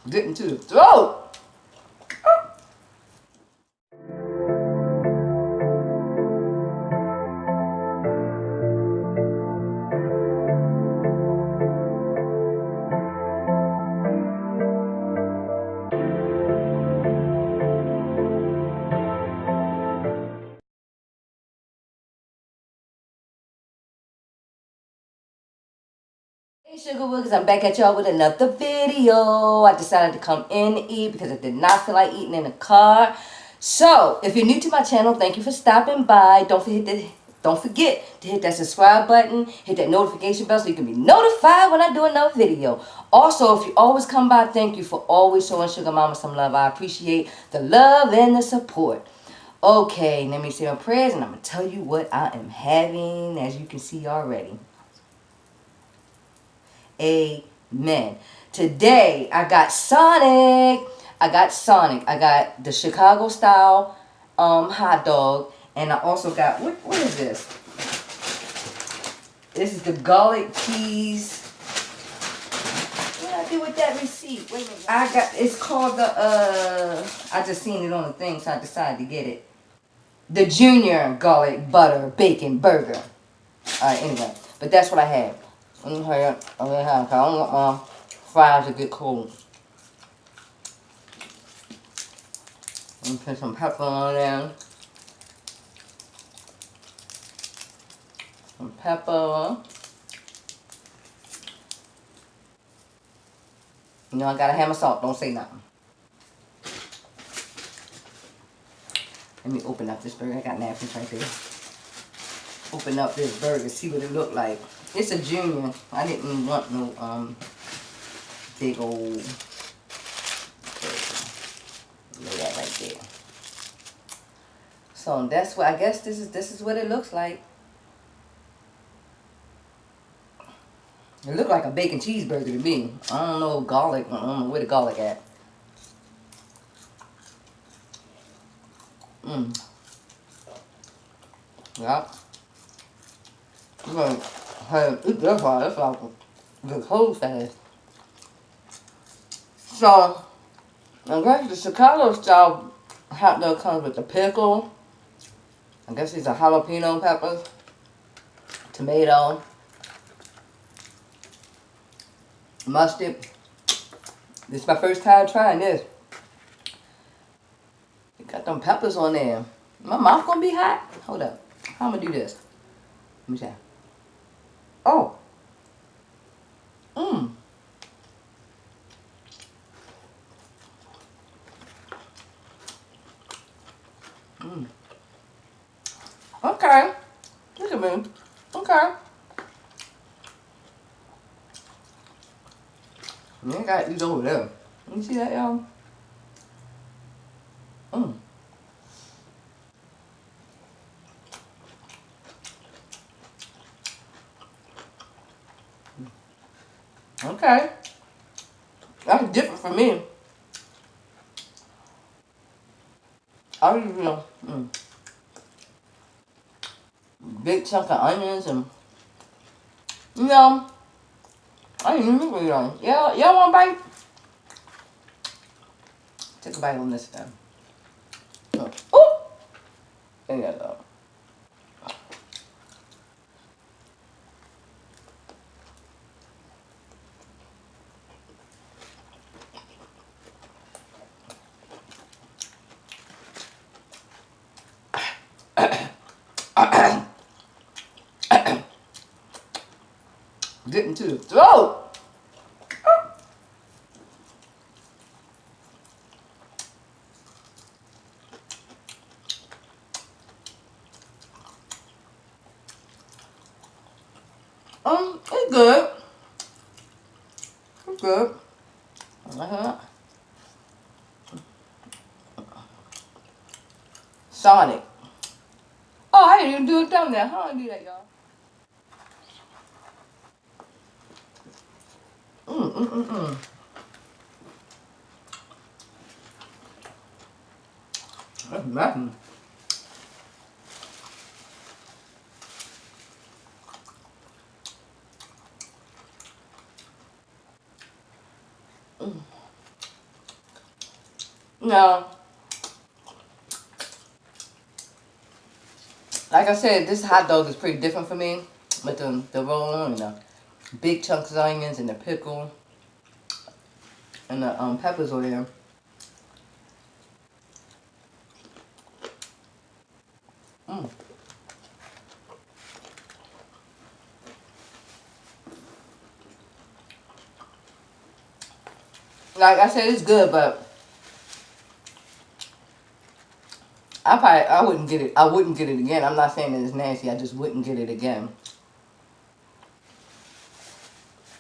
Getting to the throat. Hey Sugar Wookers, I'm back at y'all with another video. I decided to come in and eat because I did not feel like eating in the car. So, if you're new to my channel, thank you for stopping by. Don't forget to hit that subscribe button, hit that notification bell so you can be notified when I do another video. Also, if you always come by, thank you for always showing Sugar Mama some love. I appreciate the love and the support. Okay, let me say my prayers and I'm going to tell you what I am having, as you can see already. Amen. Today, I got Sonic. I got the Chicago style hot dog. And I also got, what is this? This is the garlic cheese. What did I do with that receipt? Wait a minute. It's called the, I just seen it on the thing, so I decided to get it. The Junior Garlic Butter Bacon Burger. Alright, anyway. But that's what I had. I don't want my fries to get cold. And put some pepper on there. Some pepper. You know I gotta have my salt. Don't say nothing. Let me open up this burger. I got napkins right there. Open up this burger. See what it look like. It's a Junior. I didn't want no big old burger. Lay that right there. So that's what I guess this is what it looks like. It looked like a bacon cheeseburger to me. I don't know garlic. I don't know where the garlic at. Yeah. I'm gonna eat this one. It's like the cold fast. So, I guess the Chicago style hot dog comes with the pickle. I guess these are jalapeno peppers, tomato, mustard. This is my first time trying this. It got them peppers on there. My mouth gonna be hot? Hold up. How am I gonna do this? Let me see. Oh. Mmm. Mmm. Okay. Look at me. Okay. You ain't got these over there. You see that, y'all? Mmm. Okay. That's different for me. I usually, big chunk of onions and, you know, I didn't even really on. Y'all want a bite? Take a bite on this then. Oh! There you go. Getting to the throat. It's good. It's good. Sonic. Oh, I didn't even do a thumbnail. How do I do that, y'all? That's nothing. Now, like I said, this hot dog is pretty different for me. With the roll and the big chunks of onions and the pickle and the peppers over there. Mm. Like I said, it's good, but I wouldn't get it. I wouldn't get it again. I'm not saying that it's nasty. I just wouldn't get it again.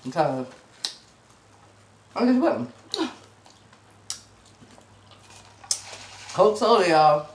Because I just wouldn't. Coke soda, y'all.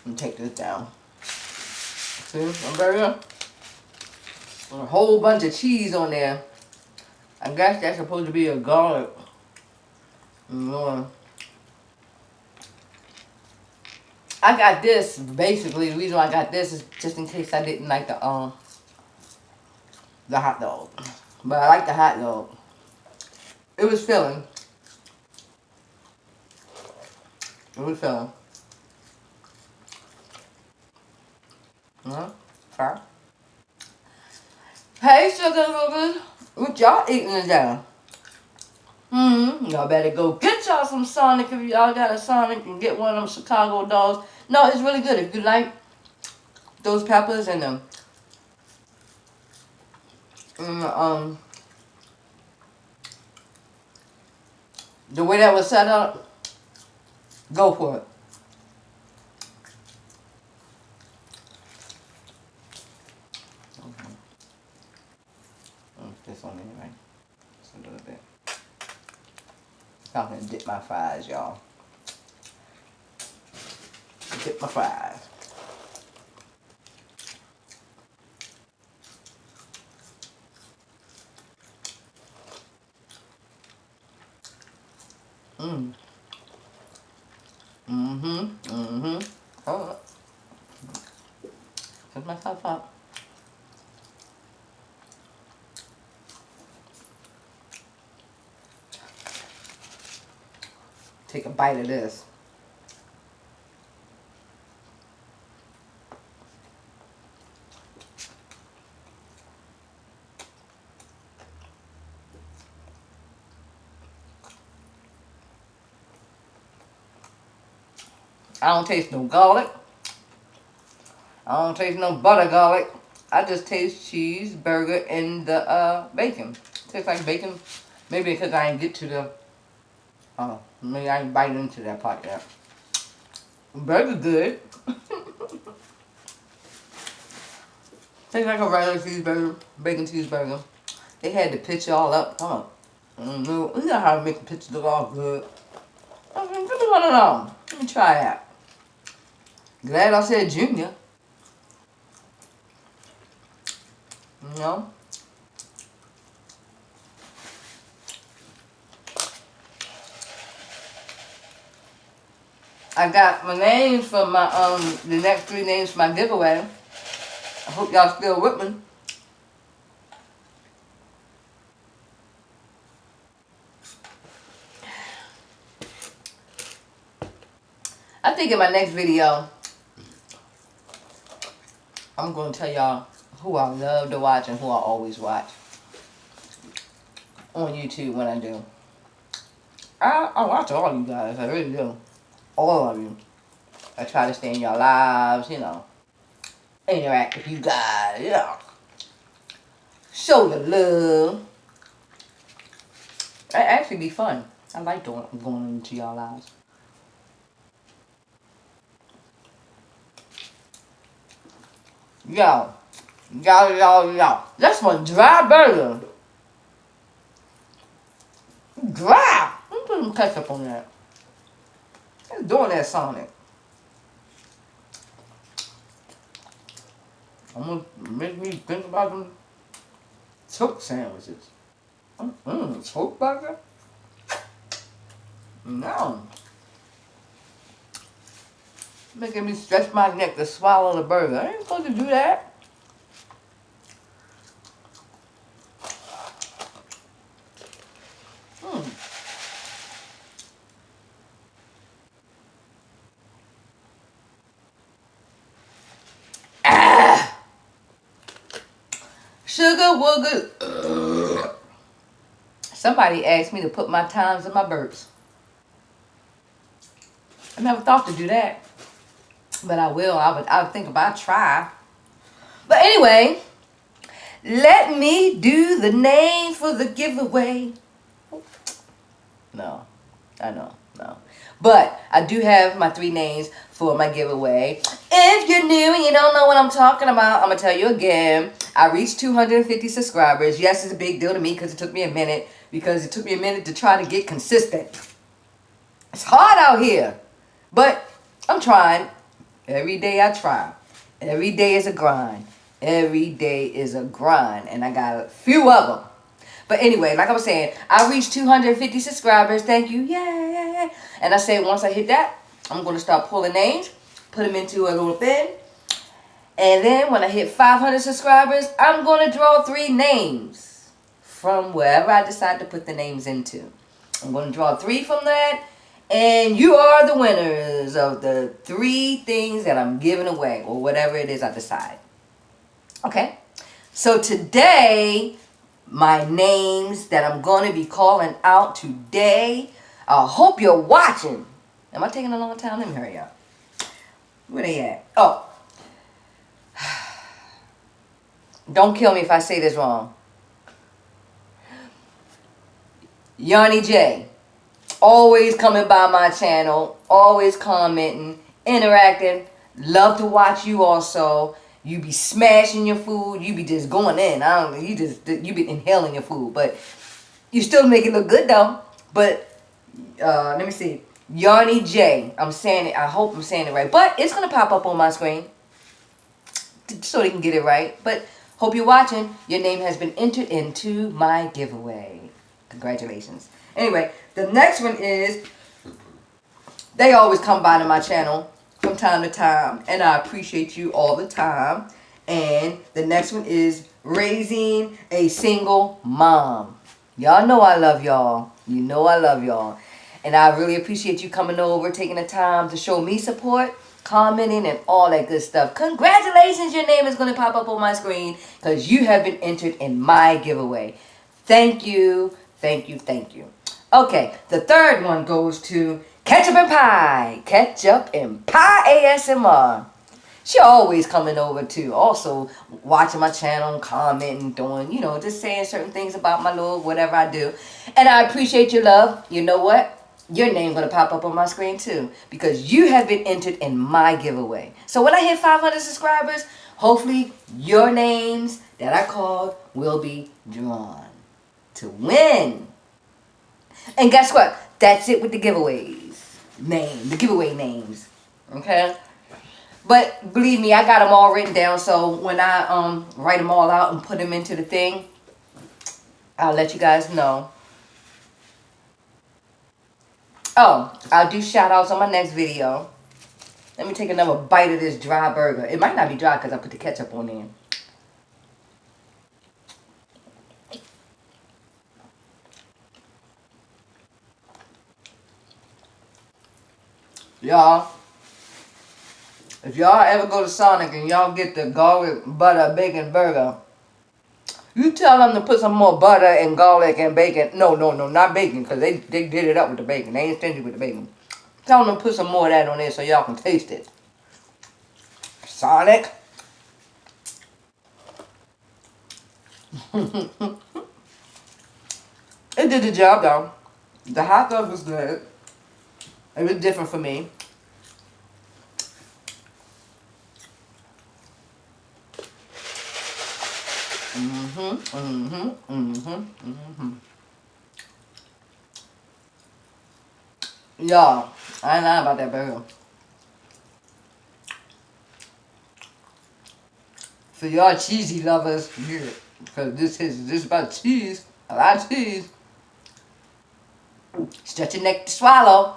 Let me take this down. See, my burger? A whole bunch of cheese on there. I guess that's supposed to be a garlic. Lord. I got this, basically, the reason why I got this is just in case I didn't like the hot dog. But I like the hot dog. It was filling. It was filling. Okay. Hey, sugar, what y'all eating today? Y'all better go get y'all some Sonic if y'all got a Sonic and get one of them Chicago dogs. No, it's really good if you like those peppers and the way that was set up. Go for it. This one anyway. Just a little bit. I'm gonna dip my fries, y'all. Dip my fries. Hold up. Pick myself up. Take a bite of this. I don't taste no garlic. I don't taste no butter garlic. I just taste cheese, burger, and the bacon. Tastes like bacon. Maybe because I didn't get to the maybe I didn't bite into that part yet. Burger good. Tastes like a regular cheeseburger, bacon cheeseburger. They had the picture all up. You know how to make the picture look all good. Okay, give me one of them. Let me try that. Glad I said Junior. You know? I got my names for my the next 3 names for my giveaway. I hope y'all still with me. I think in my next video, I'm going to tell y'all who I love to watch and who I always watch on YouTube when I do. I watch all you guys, I really do. All of you. I try to stay in your lives, you know. Interact with you guys, you know. Show the love. It actually be fun. I like going into y'all lives. Yo. That's my dry burger. Dry. Let me put some ketchup on that. I'm doing that Sonic. I'm gonna make me think about them choke sandwiches. Choke burger? No. Making me stretch my neck to swallow the burger. I ain't supposed to do that. Ah! Sugar wooger. Somebody asked me to put my times in my burps. I never thought to do that. But I will. I would think about try. But anyway, let me do the name for the giveaway. No, I know, no. But I do have my 3 names for my giveaway. If you're new and you don't know what I'm talking about, I'm going to tell you again. I reached 250 subscribers. Yes, it's a big deal to me because it took me a minute. Because it took me a minute to try to get consistent. It's hard out here. But I'm trying. Every day I try. Every day is a grind. Every day is a grind. And I got a few of them. But anyway, like I was saying, I reached 250 subscribers. Thank you. Yay. And I said once I hit that, I'm going to start pulling names. Put them into a little bin. And then when I hit 500 subscribers, I'm going to draw 3 names from wherever I decide to put the names into. I'm going to draw 3 from that. And you are the winners of the 3 things that I'm giving away. Or whatever it is I decide. Okay? So today, my names that I'm going to be calling out today. I hope you're watching. Am I taking a long time? Let me hurry up. Where they at? Oh. Don't kill me if I say this wrong. Yanni J. Always coming by my channel. Always commenting. Interacting. Love to watch you also. You be smashing your food. You be just going in. You be inhaling your food. But you still make it look good though. But let me see. Yanni J. I'm saying it. I hope I'm saying it right. But it's going to pop up on my screen. So they can get it right. But hope you're watching. Your name has been entered into my giveaway. Congratulations. Anyway, the next one is. They always come by to my channel from time to time, and I appreciate you all the time. And the next one is raising a single mom. Y'all know I love y'all. You know I love y'all. And I really appreciate you coming over, taking the time to show me support, commenting, and all that good stuff. Congratulations, your name is going to pop up on my screen because you have been entered in my giveaway. Thank you, thank you, thank you. Okay, the third one goes to Ketchup and Pie. Ketchup and Pie ASMR. She always coming over too. Also watching my channel, commenting, doing, you know, just saying certain things about my little whatever I do. And I appreciate your love. You know what? Your name going to pop up on my screen too. Because you have been entered in my giveaway. So when I hit 500 subscribers, hopefully your names that I called will be drawn to win. And guess what? That's it with the giveaways. The giveaway names. Okay? But believe me, I got them all written down. So when I write them all out and put them into the thing, I'll let you guys know. Oh, I'll do shout outs on my next video. Let me take another bite of this dry burger. It might not be dry because I put the ketchup on there. Y'all, if y'all ever go to Sonic and y'all get the garlic butter bacon burger, you tell them to put some more butter and garlic and bacon. No, not bacon, because they did it up with the bacon. They ain't stingy with the bacon. Tell them to put some more of that on there so y'all can taste it. Sonic. It did the job though. The hot dog was good. It was different for me. Y'all, I ain't lying about that burger. For y'all cheesy lovers, yeah, because this is about cheese, a lot of cheese. Stretch your neck to swallow.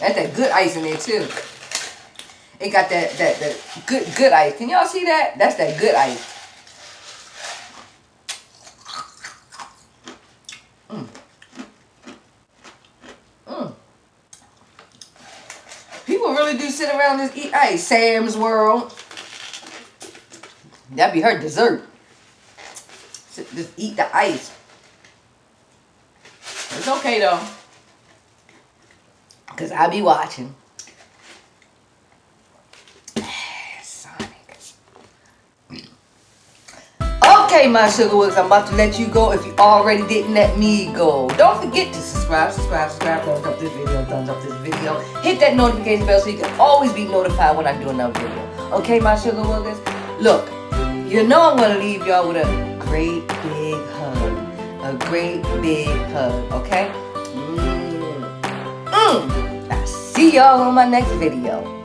That's that good ice in there too. It got that good ice. Can y'all see that? That's that good ice. People really do sit around and eat ice. Sam's World. That'd be her dessert. Just eat the ice. It's okay though, because I be watching. Sonic. Okay, my sugar woods, I'm about to let you go if you already didn't let me go. Don't forget to subscribe. Thumbs up this video. Hit that notification bell so you can always be notified when I do another video. Okay, my sugar woogers? Look, you know I'm going to leave y'all with a great big hug. A great big hug, okay? I'll see y'all on my next video.